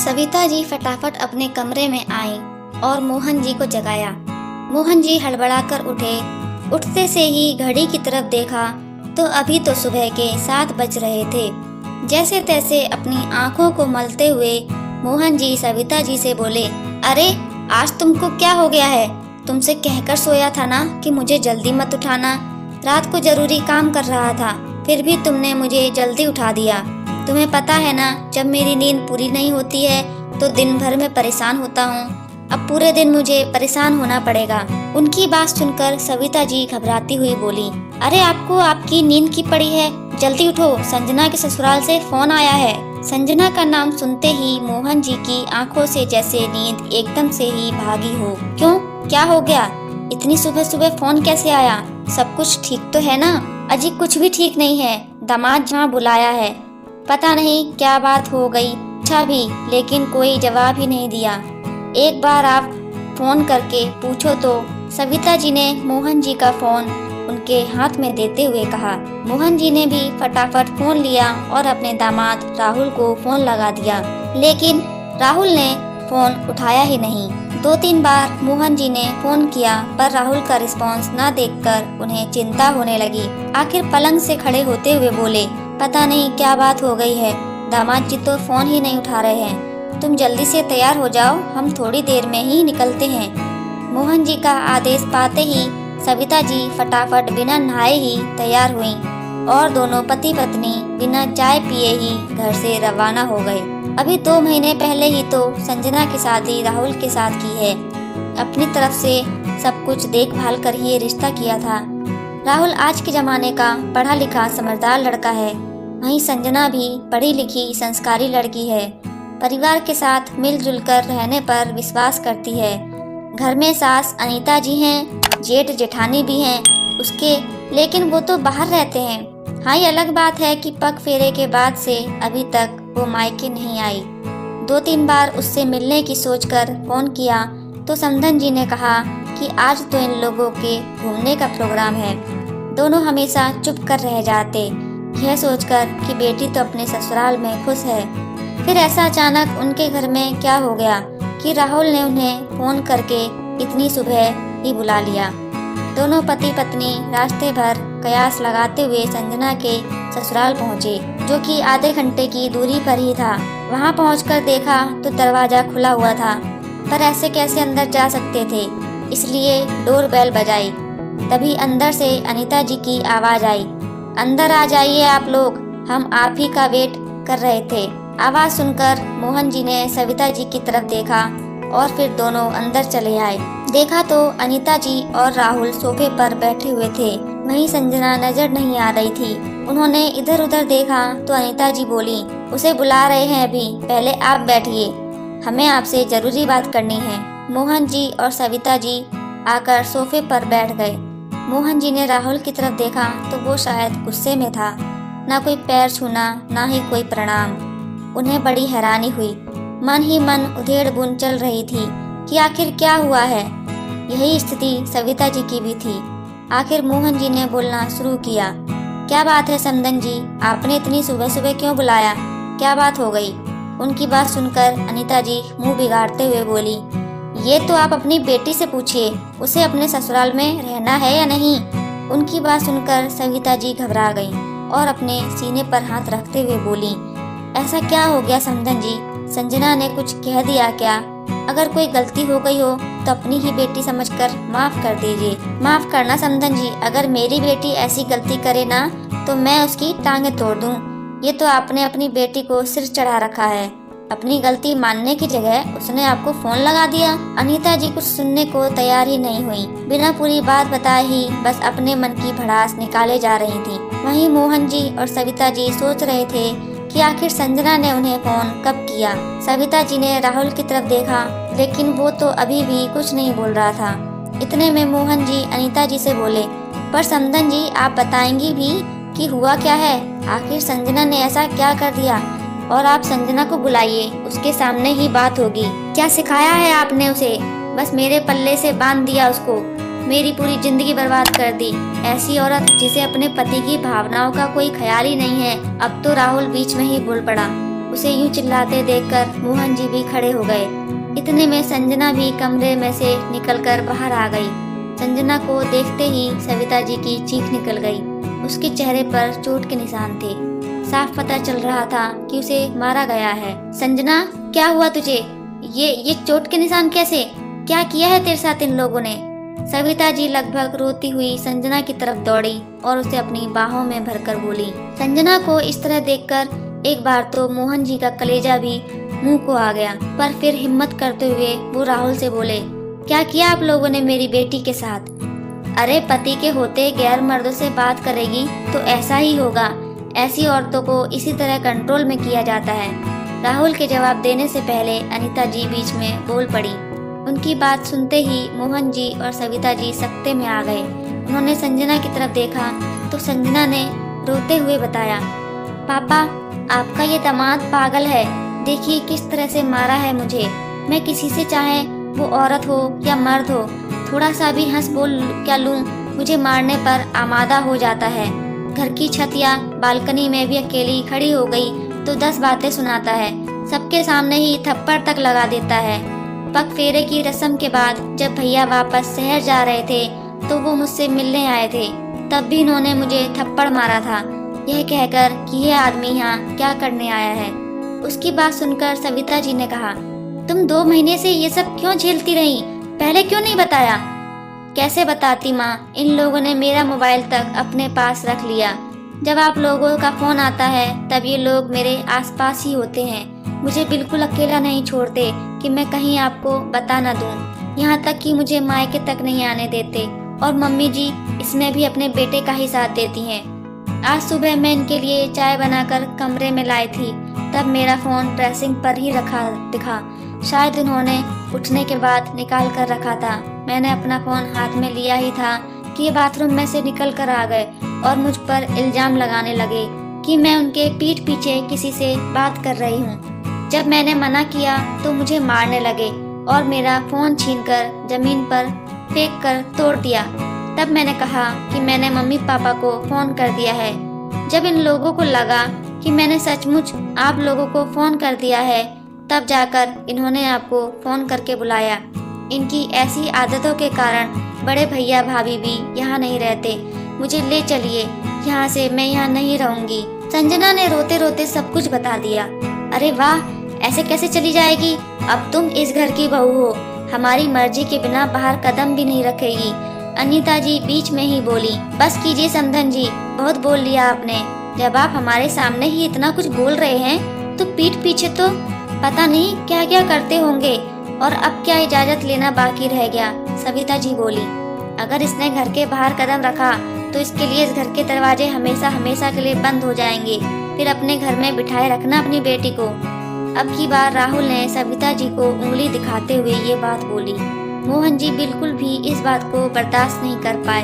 सविता जी फटाफट अपने कमरे में आईं और मोहन जी को जगाया। मोहन जी हड़बड़ाकर उठे। उठते से ही घड़ी की तरफ देखा तो अभी तो सुबह के 7 बज रहे थे। जैसे तैसे अपनी आंखों को मलते हुए मोहन जी सविता जी से बोले, अरे आज तुमको क्या हो गया है? तुमसे कहकर सोया था ना कि मुझे जल्दी मत उठाना। रात को जरूरी काम कर रहा था, फिर भी तुमने मुझे जल्दी उठा दिया। तुम्हें पता है ना, जब मेरी नींद पूरी नहीं होती है तो दिन भर में परेशान होता हूँ। अब पूरे दिन मुझे परेशान होना पड़ेगा। उनकी बात सुनकर सविता जी घबराती हुई बोली, अरे आपको आपकी नींद की पड़ी है, जल्दी उठो, संजना के ससुराल से फोन आया है। संजना का नाम सुनते ही मोहन जी की आंखों से जैसे नींद एकदम से ही भागी हो। क्यों, क्या हो गया? इतनी सुबह सुबह फोन कैसे आया? सब कुछ ठीक तो है ना? अजी कुछ भी ठीक नहीं है, दामाद जहाँ बुलाया है। पता नहीं क्या बात हो गई। अच्छा भी, लेकिन कोई जवाब ही नहीं दिया। एक बार आप फोन करके पूछो तो। सविता जी ने मोहन जी का फोन उनके हाथ में देते हुए कहा। मोहन जी ने भी फटाफट फोन लिया और अपने दामाद राहुल को फोन लगा दिया, लेकिन राहुल ने फोन उठाया ही नहीं। 2-3 बार मोहन जी ने फोन किया पर राहुल का रिस्पांस न देखकर उन्हें चिंता होने लगी। आखिर पलंग से खड़े होते हुए बोले, पता नहीं क्या बात हो गई है, दामाद जी तो फोन ही नहीं उठा रहे हैं। तुम जल्दी से तैयार हो जाओ, हम थोड़ी देर में ही निकलते हैं। मोहन जी का आदेश पाते ही सविता जी फटाफट बिना नहाए ही तैयार हुईं और दोनों पति पत्नी बिना चाय पिए ही घर से रवाना हो गए। अभी 2 महीने पहले ही तो संजना की शादी राहुल के साथ की है। अपनी तरफ से सब कुछ देखभाल कर ही रिश्ता किया था। राहुल आज के जमाने का पढ़ा लिखा समझदार लड़का है, वहीं संजना भी पढ़ी लिखी संस्कारी लड़की है। परिवार के साथ मिलजुल कर रहने पर विश्वास करती है। घर में सास अनीता जी हैं, जेठ जेठानी भी हैं उसके, लेकिन वो तो बाहर रहते हैं। हाँ, ये अलग बात है कि पग फेरे के बाद से अभी तक वो मायके नहीं आई। 2-3 बार उससे मिलने की सोचकर फोन किया तो समधन जी ने कहा कि आज तो इन लोगों के घूमने का प्रोग्राम है। दोनों हमेशा चुप कर रह जाते, यह सोचकर कि बेटी तो अपने ससुराल में खुश है। फिर ऐसा अचानक उनके घर में क्या हो गया कि राहुल ने उन्हें फोन करके इतनी सुबह ही बुला लिया। दोनों पति पत्नी रास्ते भर कयास लगाते हुए संजना के ससुराल पहुंचे, जो कि आधे घंटे की दूरी पर ही था। वहां पहुंचकर देखा तो दरवाजा खुला हुआ था, पर ऐसे कैसे अंदर जा सकते थे, इसलिए डोर बेल बजाई। तभी अंदर से अनीता जी की आवाज आई, अंदर आ जाइए आप लोग, हम आप ही का वेट कर रहे थे। आवाज सुनकर मोहन जी ने सविता जी की तरफ देखा और फिर दोनों अंदर चले आए। देखा तो अनीता जी और राहुल सोफे पर बैठे हुए थे, वहीं संजना नजर नहीं आ रही थी। उन्होंने इधर उधर देखा तो अनीता जी बोली, उसे बुला रहे हैं अभी, पहले आप बैठिए, हमें आपसे जरूरी बात करनी है। मोहन जी और सविता जी आकर सोफे पर बैठ गए। मोहन जी ने राहुल की तरफ देखा तो वो शायद गुस्से में था, ना कोई पैर छूना ना ही कोई प्रणाम। उन्हें बड़ी हैरानी हुई, मन ही मन उधेड़ बुन चल रही थी कि आखिर क्या हुआ है। यही स्थिति सविता जी की भी थी। आखिर मोहन जी ने बोलना शुरू किया, क्या बात है समधन जी, आपने इतनी सुबह सुबह क्यों बुलाया, क्या बात हो गई? उनकी बात सुनकर अनीता जी मुंह बिगाड़ते हुए बोली, ये तो आप अपनी बेटी से पूछिए, उसे अपने ससुराल में रहना है या नहीं। उनकी बात सुनकर सविता जी घबरा गईं और अपने सीने पर हाथ रखते हुए बोली, ऐसा क्या हो गया समधन जी, संजना ने कुछ कह दिया क्या? अगर कोई गलती हो गई हो तो अपनी ही बेटी समझकर माफ कर दीजिए। माफ करना समधन जी, अगर मेरी बेटी ऐसी गलती करे ना तो मैं उसकी टांगे तोड़ दूं। ये तो आपने अपनी बेटी को सिर चढ़ा रखा है। अपनी गलती मानने की जगह उसने आपको फोन लगा दिया। अनीता जी कुछ सुनने को तैयार ही नहीं हुई, बिना पूरी बात बताए ही बस अपने मन की भड़ास निकाले जा रही थी। वहीं मोहन जी और सविता जी सोच रहे थे कि आखिर संजना ने उन्हें फोन कब किया। सविता जी ने राहुल की तरफ देखा, लेकिन वो तो अभी भी कुछ नहीं बोल रहा था। इतने में मोहन जी अनीता जी से बोले, पर समधन जी आप बताएंगी भी कि हुआ क्या है? आखिर संजना ने ऐसा क्या कर दिया? और आप संजना को बुलाइए, उसके सामने ही बात होगी। क्या सिखाया है आपने उसे? बस मेरे पल्ले से बांध दिया उसको, मेरी पूरी जिंदगी बर्बाद कर दी। ऐसी औरत जिसे अपने पति की भावनाओं का कोई ख्याल ही नहीं है। अब तो राहुल बीच में ही बोल पड़ा, उसे यूं चिल्लाते देखकर मोहन जी भी खड़े हो गए। इतने में संजना भी कमरे में से निकलकर बाहर आ गई। संजना को देखते ही सविता जी की चीख निकल गई। उसके चेहरे पर चोट के निशान थे। साफ पता चल रहा था कि उसे मारा गया है। संजना, क्या हुआ तुझे? ये चोट के निशान कैसे? क्या किया है तेरे साथ इन लोगों ने? सविता जी लगभग रोती हुई संजना की तरफ दौड़ी और उसे अपनी बाहों में भरकर बोली। संजना को इस तरह देखकर एक बार तो मोहन जी का कलेजा भी मुंह को आ गया, पर फिर हिम्मत करते हुए वो राहुल से बोले, क्या किया आप लोगों ने मेरी बेटी के साथ? अरे पति के होते गैर मर्दों से बात करेगी तो ऐसा ही होगा। ऐसी औरतों को इसी तरह कंट्रोल में किया जाता है। राहुल के जवाब देने से पहले अनीता जी बीच में बोल पड़ी। उनकी बात सुनते ही मोहन जी और सविता जी सकते में आ गए। उन्होंने संजना की तरफ देखा तो संजना ने रोते हुए बताया, पापा, आपका ये दामाद पागल है। देखिए किस तरह से मारा है मुझे। मैं किसी से, चाहे वो औरत हो या मर्द हो, थोड़ा सा भी हंस बोल क्या लूं, मुझे मारने पर आमादा हो जाता है। घर की छत या बालकनी में भी अकेली खड़ी हो गई तो 10 बातें सुनाता है। सबके सामने ही थप्पड़ तक लगा देता है। पग फेरे की रस्म के बाद जब भैया वापस शहर जा रहे थे तो वो मुझसे मिलने आए थे, तब भी इन्होंने मुझे थप्पड़ मारा था, यह कहकर कि यह आदमी यहाँ क्या करने आया है। उसकी बात सुनकर सविता जी ने कहा, तुम 2 महीने से ये सब क्यों झेलती रही? पहले क्यों नहीं बताया? कैसे बताती माँ, इन लोगों ने मेरा मोबाइल तक अपने पास रख लिया। जब आप लोगों का फोन आता है तब ये लोग मेरे आसपास ही होते हैं। मुझे बिल्कुल अकेला नहीं छोड़ते कि मैं कहीं आपको बता न दूं। यहाँ तक कि मुझे मायके तक नहीं आने देते और मम्मी जी इसमें भी अपने बेटे का ही साथ देती हैं। आज सुबह मैं इनके लिए चाय बनाकर कमरे में लाई थी, तब मेरा फोन ड्रेसिंग पर ही रखा दिखा। शायद उन्होंने उठने के बाद निकाल कर रखा था। मैंने अपना फोन हाथ में लिया ही था कि ये बाथरूम में से निकल कर आ गए और मुझ पर इल्जाम लगाने लगे कि मैं उनके पीठ पीछे किसी से बात कर रही हूँ। जब मैंने मना किया तो मुझे मारने लगे और मेरा फोन छीनकर जमीन पर फेंक कर तोड़ दिया। तब मैंने कहा कि मैंने मम्मी पापा को फोन कर दिया है। जब इन लोगों को लगा कि मैंने सचमुच आप लोगों को फोन कर दिया है, तब जाकर इन्होंने आपको फोन करके बुलाया। इनकी ऐसी आदतों के कारण बड़े भैया भाभी भी यहाँ नहीं रहते। मुझे ले चलिए यहाँ से, मैं यहाँ नहीं रहूंगी। संजना ने रोते रोते सब कुछ बता दिया। अरे वाह, ऐसे कैसे चली जाएगी? अब तुम इस घर की बहू हो, हमारी मर्जी के बिना बाहर कदम भी नहीं रखेगी। अनीता जी बीच में ही बोली, बस कीजिए समधन जी, बहुत बोल लिया आपने। जब आप हमारे सामने ही इतना कुछ बोल रहे हैं तो पीठ पीछे तो पता नहीं क्या क्या करते होंगे, और अब क्या इजाजत लेना बाकी रह गया। सविता जी बोली, अगर इसने घर के बाहर कदम रखा तो इसके लिए इस घर के दरवाजे हमेशा हमेशा के लिए बंद हो जाएंगे। फिर अपने घर में बिठाए रखना अपनी बेटी को। अब की बार राहुल ने सविता जी को उंगली दिखाते हुए ये बात बोली। मोहन जी बिल्कुल भी इस बात को बर्दाश्त नहीं कर पाए।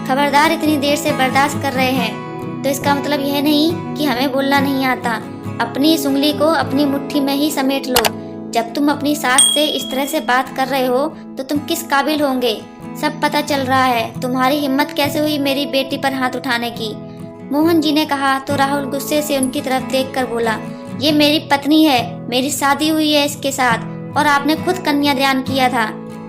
खबरदार, इतनी देर से बर्दाश्त कर रहे हैं तो इसका मतलब यह नहीं कि हमें बोलना नहीं आता। अपनी इस उंगली को अपनी मुट्ठी में ही समेट लो। जब तुम अपनी सास से इस तरह से बात कर रहे हो तो तुम किस काबिल होंगे? सब पता चल रहा है। तुम्हारी हिम्मत कैसे हुई मेरी बेटी पर हाथ उठाने की? मोहन जी ने कहा तो राहुल गुस्से से उनकी तरफ देखकर बोला, ये मेरी पत्नी है, मेरी शादी हुई है इसके साथ, और आपने खुद कन्यादान किया था।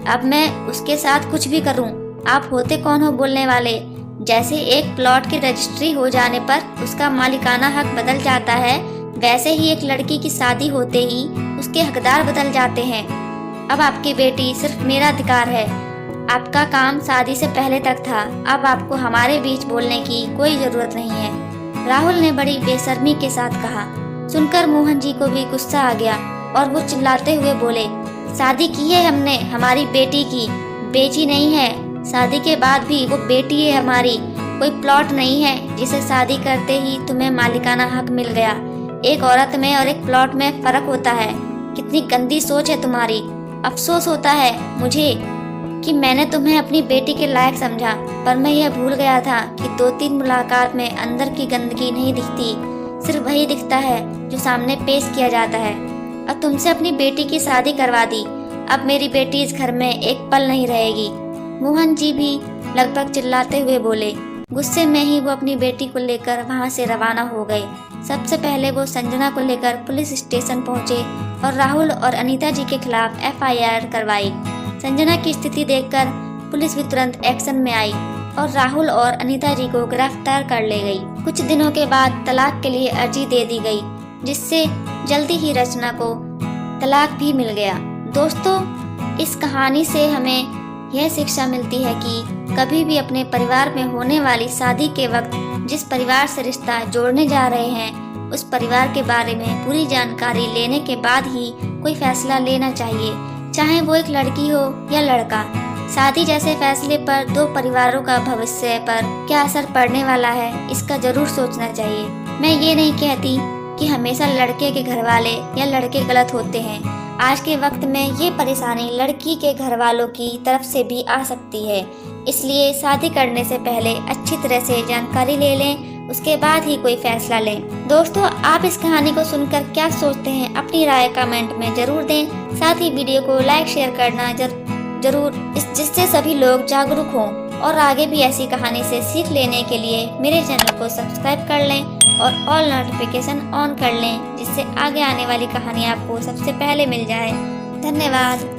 अब मैं उसके साथ कुछ भी करूं, आप होते कौन हो बोलने वाले? जैसे एक प्लॉट की रजिस्ट्री हो जाने पर उसका मालिकाना हक बदल जाता है, वैसे ही एक लड़की की शादी होते ही उसके हकदार बदल जाते हैं। अब आपकी बेटी सिर्फ मेरा अधिकार है। आपका काम शादी से पहले तक था, अब आपको हमारे बीच बोलने की कोई जरूरत नहीं है। राहुल ने बड़ी बेशर्मी के साथ कहा। सुनकर मोहन जी को भी गुस्सा आ गया और वो चिल्लाते हुए बोले, शादी की है हमने हमारी बेटी की, बेची नहीं है। शादी के बाद भी वो बेटी है हमारी, कोई प्लॉट नहीं है जिसे शादी करते ही तुम्हें मालिकाना हक मिल गया। एक औरत में और एक प्लॉट में फर्क होता है। कितनी गंदी सोच है तुम्हारी। अफसोस होता है मुझे कि मैंने तुम्हें अपनी बेटी के लायक समझा, पर मैं यह भूल गया था कि 2-3 मुलाकात में अंदर की गंदगी नहीं दिखती, सिर्फ वही दिखता है जो सामने पेश किया जाता है। और तुमसे अपनी बेटी की शादी करवा दी, अब मेरी बेटी इस घर में एक पल नहीं रहेगी। मोहन जी भी लगभग चिल्लाते हुए बोले। गुस्से में ही वो अपनी बेटी को लेकर वहाँ से रवाना हो गए। सबसे पहले वो संजना को लेकर पुलिस स्टेशन पहुंचे और राहुल और अनीता जी के खिलाफ FIR करवाई। संजना की स्थिति देखकर पुलिस भी तुरंत एक्शन में आई और राहुल और अनीता जी को गिरफ्तार कर ले गई। कुछ दिनों के बाद तलाक के लिए अर्जी दे दी गई, जिससे जल्दी ही रचना को तलाक भी मिल गया। दोस्तों, इस कहानी से हमें यह शिक्षा मिलती है कि कभी भी अपने परिवार में होने वाली शादी के वक्त जिस परिवार से रिश्ता जोड़ने जा रहे हैं, उस परिवार के बारे में पूरी जानकारी लेने के बाद ही कोई फैसला लेना चाहिए, चाहे वो एक लड़की हो या लड़का। शादी जैसे फैसले पर दो परिवारों का भविष्य पर क्या असर पड़ने वाला है, इसका जरूर सोचना चाहिए। मैं ये नहीं कहती कि हमेशा लड़के के घर वाले या लड़के गलत होते हैं। आज के वक्त में ये परेशानी लड़की के घर वालों की तरफ से भी आ सकती है, इसलिए शादी करने से पहले अच्छी तरह से जानकारी ले लें, उसके बाद ही कोई फैसला लें। दोस्तों, आप इस कहानी को सुनकर क्या सोचते हैं, अपनी राय कमेंट में जरूर दें। साथ ही वीडियो को लाइक शेयर करना जरूर, जिससे सभी लोग जागरूक हों और आगे भी ऐसी कहानी से सीख लेने के लिए मेरे चैनल को सब्सक्राइब कर लें और ऑल नोटिफिकेशन ऑन कर लें, जिससे आगे आने वाली कहानी आपको सबसे पहले मिल जाए। धन्यवाद।